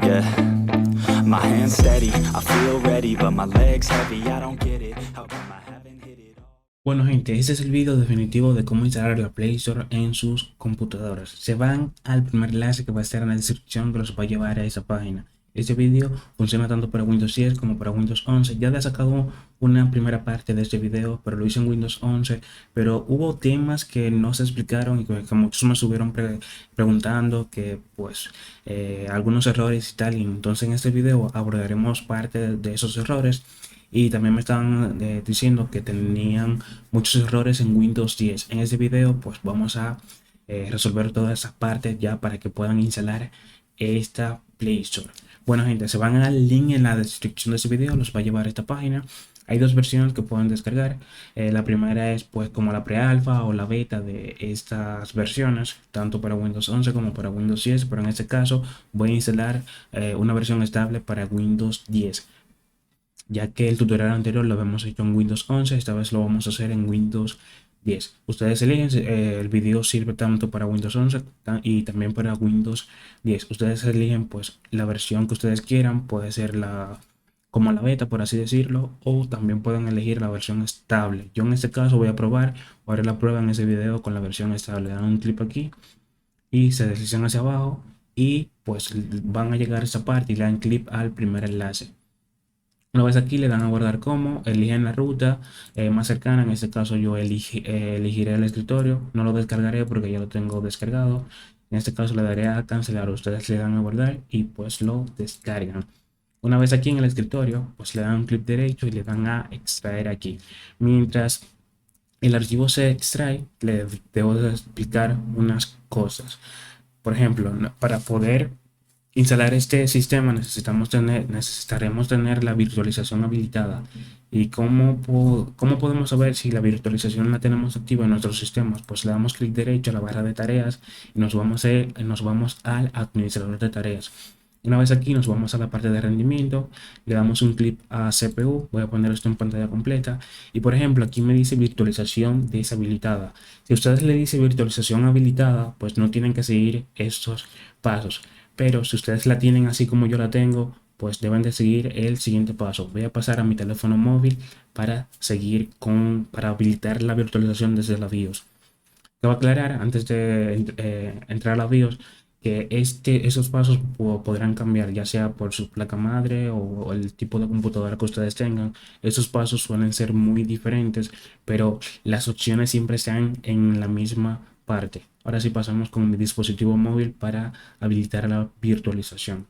yeah. My hands steady, I feel ready, but my legs heavy, I don't get it. How come I haven't hit it all? Bueno gente, este es el video definitivo de cómo instalar la Play Store en sus computadoras. Se van al primer enlace que va a estar en la descripción que los va a llevar a esa página. Este video funciona tanto para Windows 10 como para Windows 11. Ya le he sacado una primera parte de este video, pero lo hice en Windows 11. Pero hubo temas que no se explicaron y que muchos me estuvieron preguntando que pues algunos errores y tal. Y entonces en este video abordaremos parte de esos errores. Y también me estaban diciendo que tenían muchos errores en Windows 10. En este video pues vamos a resolver todas esas partes ya para que puedan instalar esta Play Store. Bueno gente, se van al link en la descripción de este video, los va a llevar a esta página. Hay dos versiones que pueden descargar. La primera es pues como la pre-alfa o la beta de estas versiones, tanto para Windows 11 como para Windows 10, pero en este caso voy a instalar una versión estable para Windows 10. Ya que el tutorial anterior lo habíamos hecho en Windows 11, esta vez lo vamos a hacer en Windows 10. Ustedes eligen, el video sirve tanto para Windows 11 y también para Windows 10. Ustedes eligen pues la versión que ustedes quieran, puede ser como la beta por así decirlo, o también pueden elegir la versión estable. Yo en este caso voy a probar, voy a haré la prueba en ese video con la versión estable. Dan un clic aquí y se deslizan hacia abajo y pues van a llegar a esta parte y le dan clic al primer enlace. Una vez aquí le dan a guardar como, eligen la ruta más cercana, en este caso yo elegiré el escritorio, no lo descargaré porque ya lo tengo descargado. En este caso le daré a cancelar, ustedes le dan a guardar y pues lo descargan. Una vez aquí en el escritorio, pues le dan un clic derecho y le dan a extraer aquí. Mientras el archivo se extrae, le debo de explicar unas cosas. Por ejemplo, para poder instalar este sistema necesitaremos tener la virtualización habilitada. ¿Y cómo podemos saber si la virtualización la tenemos activa en nuestros sistemas? Pues le damos clic derecho a la barra de tareas y nos vamos al administrador de tareas. Una vez aquí nos vamos a la parte de rendimiento, le damos un clic a CPU, voy a poner esto en pantalla completa y por ejemplo aquí me dice virtualización deshabilitada. Si ustedes le dice virtualización habilitada, pues no tienen que seguir estos pasos. Pero si ustedes la tienen así como yo la tengo, pues deben de seguir el siguiente paso. Voy a pasar a mi teléfono móvil para para habilitar la virtualización desde la BIOS. Te voy a aclarar antes de entrar a la BIOS que esos pasos podrán cambiar, ya sea por su placa madre o el tipo de computadora que ustedes tengan. Esos pasos suelen ser muy diferentes, pero las opciones siempre están en la misma parte. Ahora sí pasamos con mi dispositivo móvil para habilitar la virtualización.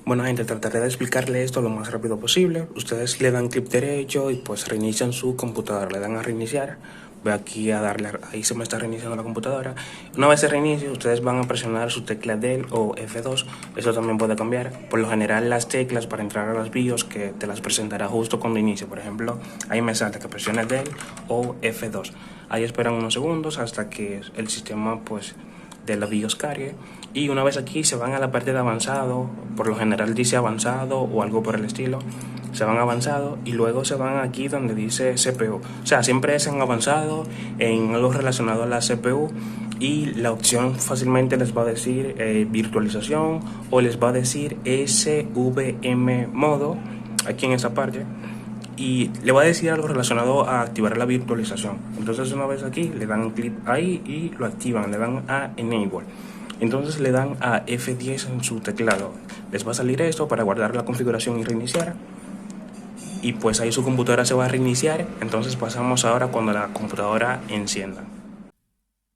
Bueno gente, trataré de explicarle esto lo más rápido posible. Ustedes le dan clic derecho y pues reinician su computadora, le dan a reiniciar. Voy aquí a darle, ahí se me está reiniciando la computadora. Una vez se reinicie, ustedes van a presionar su tecla del o F2. Eso también puede cambiar. Por lo general las teclas para entrar a las BIOS que te las presentará justo cuando inicie. Por ejemplo, ahí me sale que presione del o F2. Ahí esperan unos segundos hasta que el sistema pues de la BIOS cargue. Y una vez aquí se van a la parte de avanzado, por lo general dice avanzado o algo por el estilo, se van a avanzado y luego se van aquí donde dice CPU. O sea, siempre es en avanzado, en algo relacionado a la CPU y la opción fácilmente les va a decir virtualización o les va a decir SVM modo aquí en esa parte. Y le va a decir algo relacionado a activar la virtualización. Entonces una vez aquí le dan clic ahí y lo activan, le dan a Enable. Entonces le dan a F10 en su teclado. Les va a salir esto para guardar la configuración y reiniciar. Y pues ahí su computadora se va a reiniciar. Entonces pasamos ahora cuando la computadora encienda.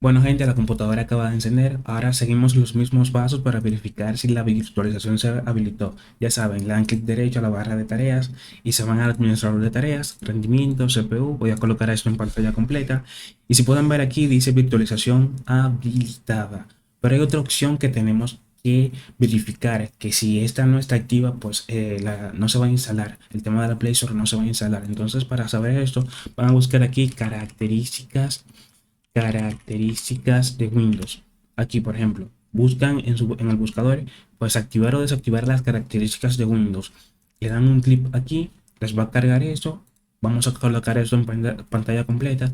Bueno gente, la computadora acaba de encender. Ahora seguimos los mismos pasos para verificar si la virtualización se habilitó. Ya saben, le dan clic derecho a la barra de tareas y se van al administrador de tareas, rendimiento, CPU. Voy a colocar esto en pantalla completa. Y si pueden ver aquí dice virtualización habilitada. Pero hay otra opción que tenemos que verificar, que si esta no está activa, pues no se va a instalar. El tema de la Play Store no se va a instalar. Entonces para saber esto, van a buscar aquí características de Windows. Aquí, por ejemplo, buscan en el buscador, pues activar o desactivar las características de Windows. Le dan un clic aquí, les va a cargar eso. Vamos a colocar esto en pantalla completa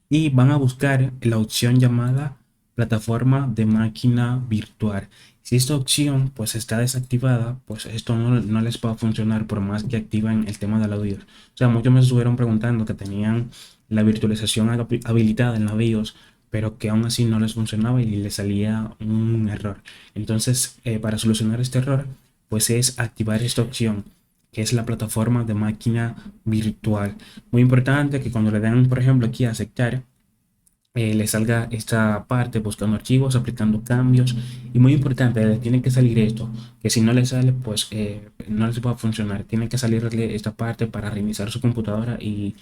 y van a buscar la opción llamada plataforma de máquina virtual. Si esta opción pues está desactivada, pues esto no les va a funcionar por más que activen el tema de la BIOS. O sea, muchos me estuvieron preguntando que tenían la virtualización habilitada en la BIOS, pero que aún así no les funcionaba y les salía un error. Entonces, para solucionar este error, pues es activar esta opción, que es la plataforma de máquina virtual. Muy importante que cuando le den, por ejemplo, aquí a aceptar, le salga esta parte buscando archivos, aplicando cambios. Y muy importante, le tiene que salir esto, que si no le sale, pues no les va a funcionar. Tiene que salirle esta parte para reiniciar su computadora y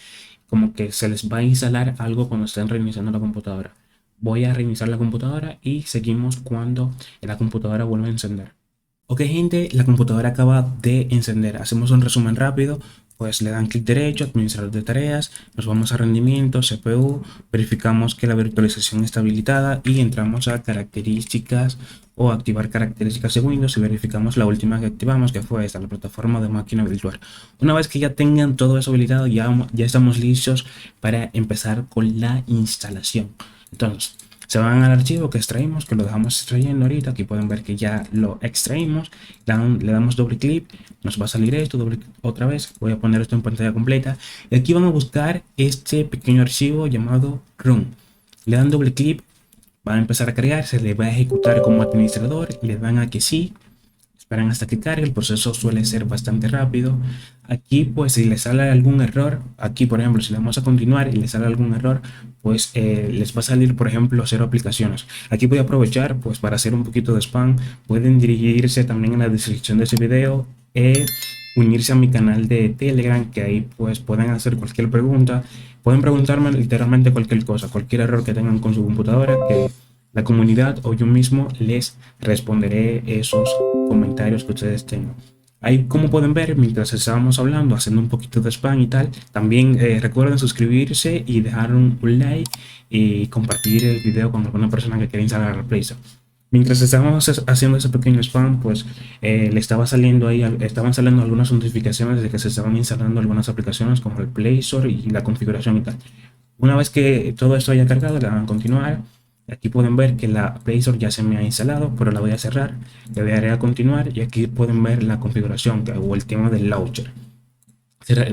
como que se les va a instalar algo cuando estén reiniciando la computadora. Voy a reiniciar la computadora y seguimos cuando la computadora vuelva a encender. Ok, gente, la computadora acaba de encender. Hacemos un resumen rápido. Pues le dan clic derecho, administrador de tareas, nos vamos a rendimiento, CPU, verificamos que la virtualización está habilitada y entramos a características o activar características de Windows y verificamos la última que activamos, que fue esta, la plataforma de máquina virtual. Una vez que ya tengan todo eso habilitado, ya estamos listos para empezar con la instalación. Entonces, se van al archivo que extraímos, que lo dejamos extrayendo ahorita. Aquí pueden ver que ya lo extraímos. Le damos doble clic, nos va a salir esto, otra vez. Voy a poner esto en pantalla completa. Y aquí van a buscar este pequeño archivo llamado run. Le dan doble clic, va a empezar a cargar, se le va a ejecutar como administrador. Le dan a que sí. Esperan hasta que cargue, el proceso suele ser bastante rápido. Aquí pues si les sale algún error, aquí por ejemplo si le damos a continuar y les sale algún error, pues les va a salir por ejemplo 0 aplicaciones. Aquí voy a aprovechar pues para hacer un poquito de spam. Pueden dirigirse también en la descripción de este video e unirse a mi canal de Telegram, que ahí pues pueden hacer cualquier pregunta. Pueden preguntarme literalmente cualquier cosa, cualquier error que tengan con su computadora, que la comunidad o yo mismo les responderé esos comentarios que ustedes tengan. Ahí, como pueden ver, mientras estábamos hablando, haciendo un poquito de spam y tal, también recuerden suscribirse y dejar un like y compartir el video con alguna persona que quiera instalar la Play Store. Mientras estábamos haciendo ese pequeño spam, pues le estaba saliendo ahí, estaban saliendo algunas notificaciones de que se estaban instalando algunas aplicaciones como el Play Store y la configuración y tal. Una vez que todo esto haya cargado, le dan a continuar. Aquí pueden ver que la Play Store ya se me ha instalado, pero la voy a cerrar. Le daré a continuar y aquí pueden ver la configuración o el tema del launcher.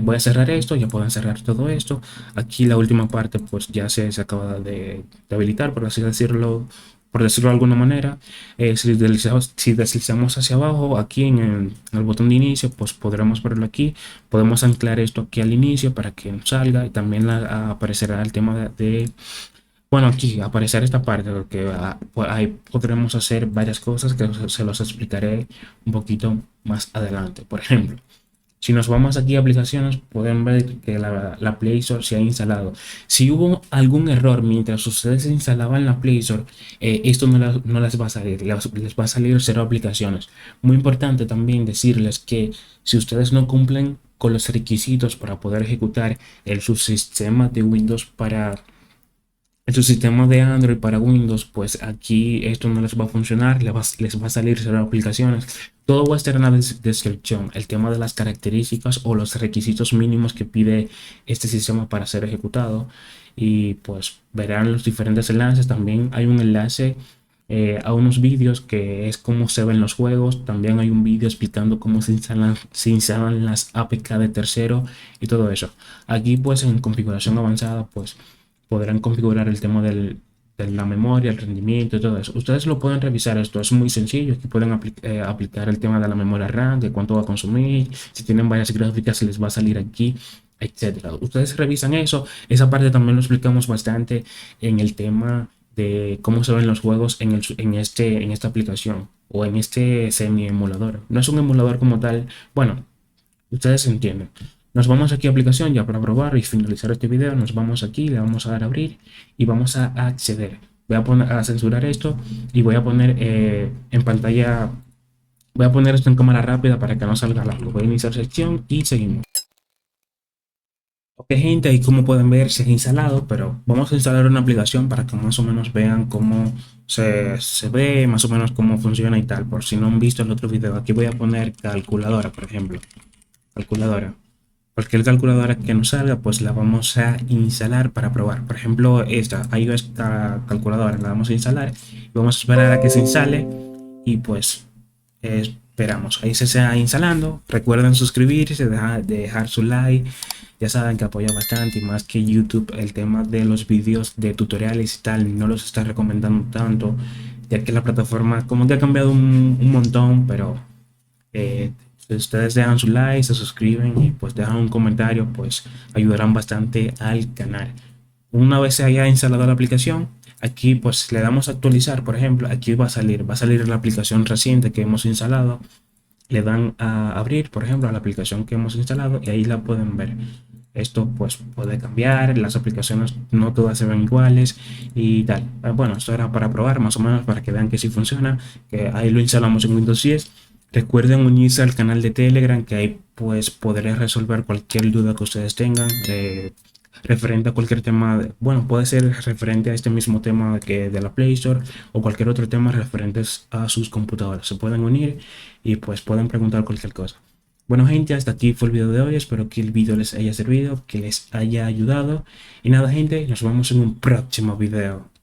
Voy a cerrar esto, ya pueden cerrar todo esto. Aquí la última parte pues ya se acaba de habilitar, por así decirlo, de alguna manera. Si deslizamos hacia abajo, aquí en el botón de inicio, pues podremos verlo aquí. Podemos anclar esto aquí al inicio para que nos salga y también aparecerá el tema bueno, aquí aparecerá esta parte porque pues ahí podremos hacer varias cosas que se los explicaré un poquito más adelante. Por ejemplo, si nos vamos aquí a aplicaciones, pueden ver que la Play Store se ha instalado. Si hubo algún error mientras ustedes instalaban la Play Store, esto no les va a salir, les va a salir 0 aplicaciones. Muy importante también decirles que si ustedes no cumplen con los requisitos para poder ejecutar el subsistema de Windows para en su sistema de Android para Windows, pues aquí esto no les va a funcionar, les va a salir 0 aplicaciones. Todo va a estar en la descripción, el tema de las características o los requisitos mínimos que pide este sistema para ser ejecutado. Y pues verán los diferentes enlaces. También hay un enlace a unos vídeos que es cómo se ven los juegos. También hay un vídeo explicando cómo se instalan las APK de tercero y todo eso. Aquí pues en configuración avanzada pues podrán configurar el tema de la memoria, el rendimiento y todo eso. Ustedes lo pueden revisar, esto es muy sencillo. Aquí pueden aplicar el tema de la memoria RAM, de cuánto va a consumir, si tienen varias gráficas les va a salir aquí, etcétera. Ustedes revisan eso. Esa parte también lo explicamos bastante en el tema de cómo se ven los juegos en esta aplicación o en este semi emulador. No es un emulador como tal, bueno, ustedes entienden. Nos vamos aquí a aplicación ya para probar y finalizar este video. Nos vamos aquí, le vamos a dar a abrir y vamos a acceder. Voy a censurar esto y voy a poner en pantalla, voy a poner esto en cámara rápida para que no salga largo. Voy a iniciar sección y seguimos. Ok, gente, ahí como pueden ver se ha instalado, pero vamos a instalar una aplicación para que más o menos vean cómo se ve, más o menos cómo funciona y tal. Por si no han visto el otro video, aquí voy a poner calculadora, por ejemplo. Calculadora. Cualquier calculadora que nos salga, pues la vamos a instalar para probar. Por ejemplo, esta iOS calculadora la vamos a instalar y vamos a esperar a que se instale y pues esperamos. Ahí se está instalando. Recuerden suscribirse, dejar su like. Ya saben que apoya bastante y más que YouTube el tema de los vídeos de tutoriales y tal no los está recomendando tanto, ya que la plataforma como que ha cambiado un montón, pero si ustedes dejan su like, se suscriben y pues dejan un comentario, pues ayudarán bastante al canal. Una vez se haya instalado la aplicación, aquí pues le damos a actualizar. Por ejemplo, aquí va a salir la aplicación reciente que hemos instalado. Le dan a abrir, por ejemplo, a la aplicación que hemos instalado y ahí la pueden ver. Esto pues puede cambiar, las aplicaciones no todas se ven iguales y tal. Bueno, esto era para probar más o menos para que vean que sí funciona, que ahí lo instalamos en Windows 10. Recuerden unirse al canal de Telegram, que ahí pues podré resolver cualquier duda que ustedes tengan referente a cualquier tema. Bueno, puede ser referente a este mismo tema que de la Play Store o cualquier otro tema referentes a sus computadoras. Se pueden unir y pues pueden preguntar cualquier cosa. Bueno gente, hasta aquí fue el video de hoy, espero que el video les haya servido, que les haya ayudado y nada gente, nos vemos en un próximo video.